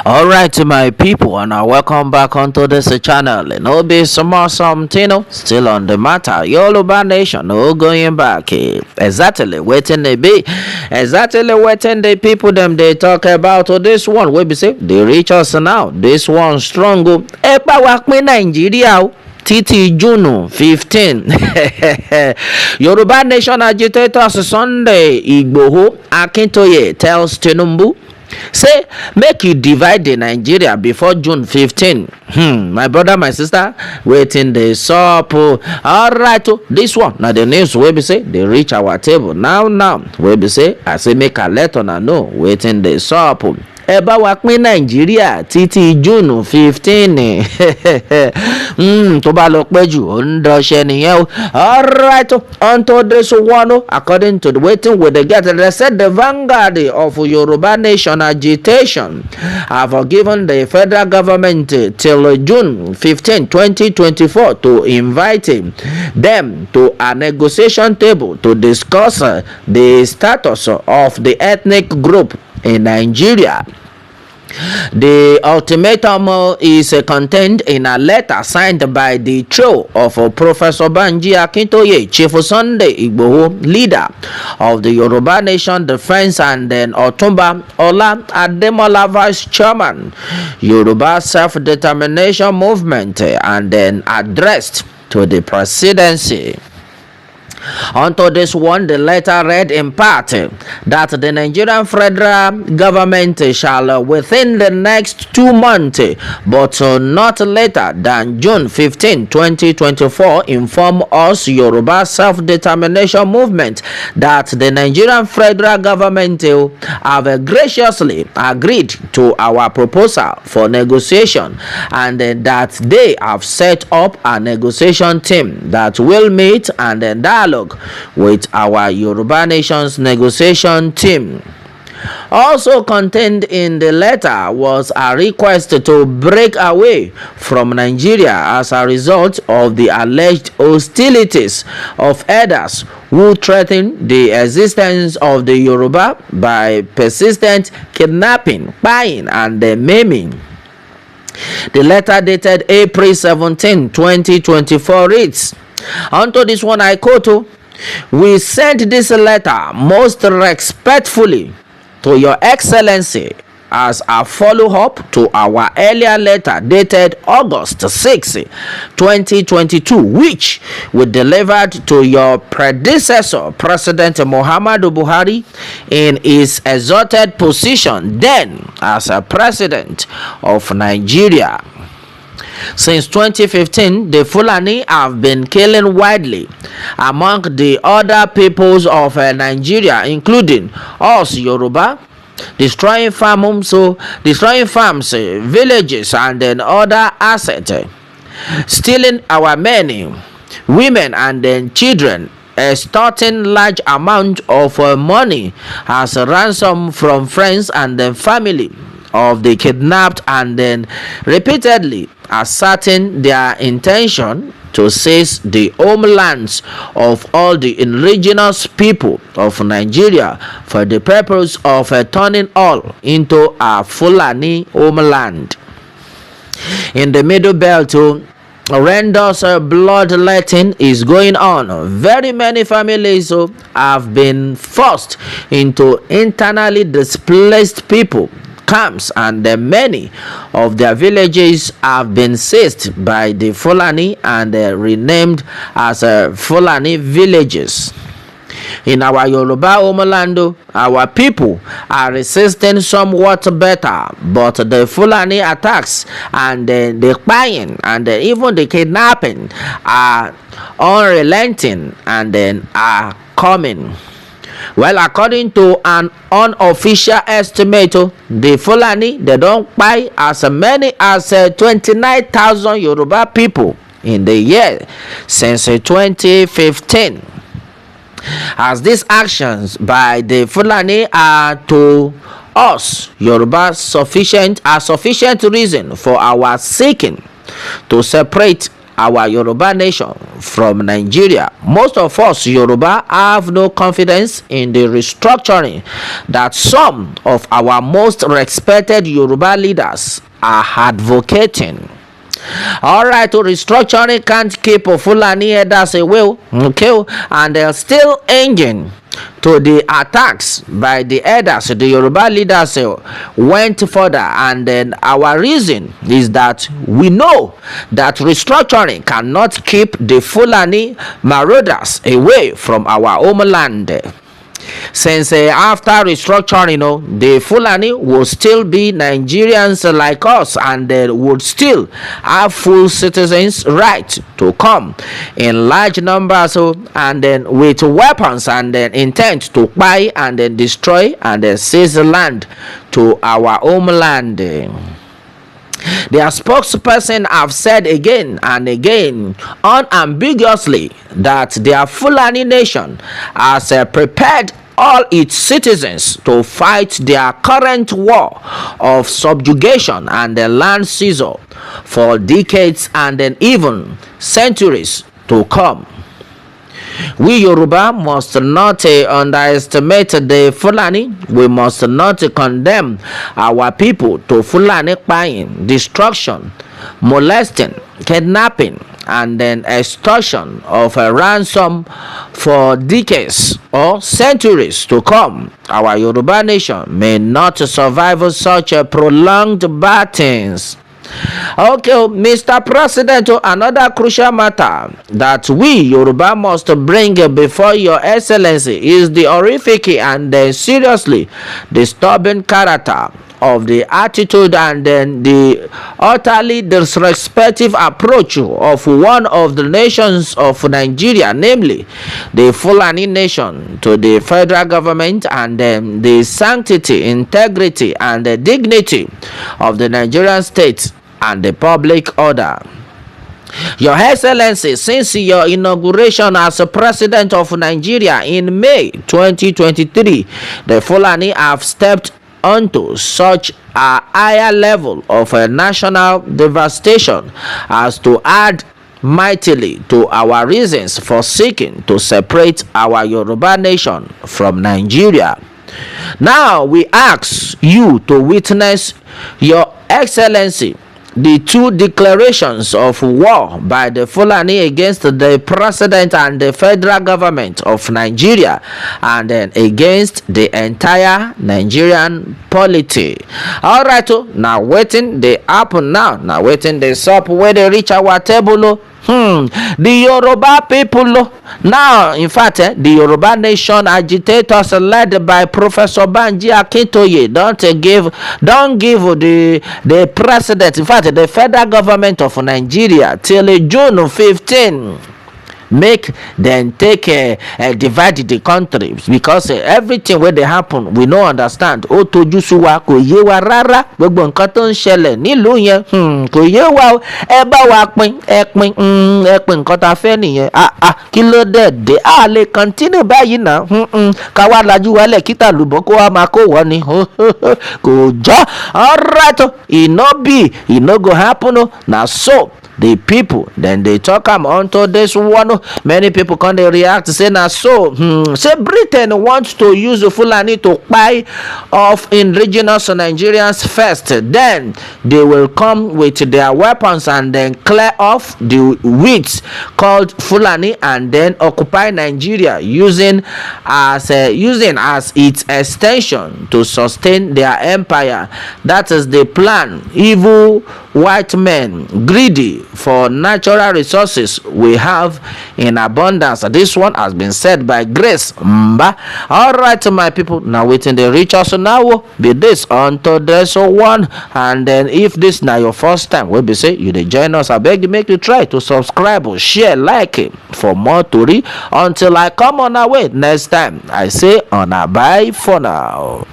Alright, to my people, and welcome back onto this channel. And no be some awesome Tino still on the matter. Yoruba nation, no going back. Exactly waiting they be. Exactly waiting the people them they talk about. This one, we be say they reach us now. This one strong. Epa wakme Nigeria. Titi June 15. Yoruba nation agitators Sunday. Igboho Akintoye tells Tinubu, say make you divide the Nigeria before June 15. My brother, my sister, waiting the sup. Alright, this one now the news we be say they reach our table. Now we be say I say make a let on know waiting the sup. Ẹ bá wa pín Nàìjíríà títí June 15. Tó bá lọ pẹ́ jù ó ń dọṣẹ́ nìyẹn o. Alright, onto this one, according to the waiting with the get, they said the vanguard of Yoruba nation agitation have given the federal government till June 15, 2024 to invite them to a negotiation table to discuss the status of the ethnic group in Nigeria. The ultimatum is contained in a letter signed by the trio of Professor Banji Akintoye, Chief Sunday Igboho, leader of the Yoruba Nation Defense, and then Otumba Ola Ademola, vice chairman, Yoruba Self-Determination Movement, and then addressed to the presidency. Onto this one, the letter read in part that the Nigerian federal government shall within the next 2 months, but not later than June 15, 2024, inform us Yoruba Self-Determination Movement that the Nigerian federal government have graciously agreed to our proposal for negotiation, and that they have set up a negotiation team that will meet and dialogue with our Yoruba Nation's negotiation team. Also contained in the letter was a request to break away from Nigeria as a result of the alleged hostilities of elders who threaten the existence of the Yoruba by persistent kidnapping, buying, and maiming. The letter dated April 17, 2024 reads, onto this one I quote, we send this letter most respectfully to Your Excellency as a follow-up to our earlier letter dated August 6, 2022, which we delivered to your predecessor, President Muhammadu Buhari, in his exalted position then as a president of Nigeria. Since 2015, the Fulani have been killing widely among the other peoples of Nigeria, including us Yoruba, destroying farms, villages, and then other assets, stealing our men, women, and then children, extorting large amount of money as a ransom from friends and then family of the kidnapped, and then repeatedly asserting their intention to seize the homelands of all the indigenous people of Nigeria for the purpose of turning all into a Fulani homeland. In the Middle Belt, horrendous bloodletting is going on. Very many families have been forced into internally displaced people camps, and many of their villages have been seized by the Fulani and renamed as Fulani villages. In our Yoruba homeland, our people are resisting somewhat better, but the Fulani attacks and the buying and even the kidnapping are unrelenting and are coming. Well, according to an unofficial estimate, the Fulani, they don't buy as many as 29,000 Yoruba people in the year since 2015. As these actions by the Fulani are to us Yoruba sufficient reason for our seeking to separate our Yoruba nation from Nigeria. Most of us Yoruba have no confidence in the restructuring that some of our most respected Yoruba leaders are advocating. Alright, to restructuring can't keep Fulani headers away, okay, and they're still engaging to the attacks by the elders. The Yoruba leaders went further, and then our reason is that we know that restructuring cannot keep the Fulani marauders away from our homeland. Since after restructuring, the Fulani will still be Nigerians like us, and they would still have full citizens right to come in large numbers, and then with weapons and then intent to buy and then destroy and then seize the land to our homeland. Their spokesperson have said again and again unambiguously that their Fulani nation has prepared all its citizens to fight their current war of subjugation and the land seizure for decades and then even centuries to come. We Yoruba must not underestimate the Fulani. We must not condemn our people to Fulani buying, destruction, molesting, kidnapping, and then extortion of a ransom for decades or centuries to come. Our Yoruba nation may not survive such a prolonged battles. Okay, Mr. President, another crucial matter that we Yoruba must bring before Your Excellency is the horrific and seriously disturbing character of the attitude and then the utterly disrespectful approach of one of the nations of Nigeria, namely the Fulani nation, to the federal government and then the sanctity, integrity, and the dignity of the Nigerian state and the public order. Your Excellency, since your inauguration as President of Nigeria in May 2023, the Fulani have stepped onto such a higher level of national devastation as to add mightily to our reasons for seeking to separate our Yoruba nation from Nigeria. Now we ask you to witness, Your Excellency, the two declarations of war by the Fulani against the President and the federal government of Nigeria, and then against the entire Nigerian polity. Alright, now waiting they happen now waiting they sup where they reach our table. The Yoruba people now, in fact, the Yoruba nation agitators led by Professor Banji Akintoye don't give the president, in fact, the federal government of Nigeria till June 15. Make them take divide the country, because everything wey dey happen we no understand. Ó tojú sú wa, kò yé wa rárá. Gbogbo nǹkan tó ń ṣẹlẹ̀ nílùú yẹn kò yé wa o. Ẹ bá wa pín nǹkan tá a fẹ́ nìyẹn. Kí ló dé a lè continue báyìí náà. Ká wá lajú wálẹ̀ kíta lùbọ́ kó wá máa kó wọ́n ni. Kò jọ́. Alright, e no go happen. Na so the people then they talk am unto this one. Many people come they react say na so say Britain wants to use the Fulani to buy off indigenous Nigerians first, then they will come with their weapons and then clear off the weeds called Fulani and then occupy Nigeria using as its extension to sustain their empire. That is the plan. Evil white men, greedy for natural resources we have in abundance. This one has been said by Grace Mba. Alright, my people, now waiting the reach us now be this unto this one. And then if this now your first time, we'll be say you dey join us, I beg you make you try to subscribe or share, like it for more to read until I come on our way next time. I say on a bye for now.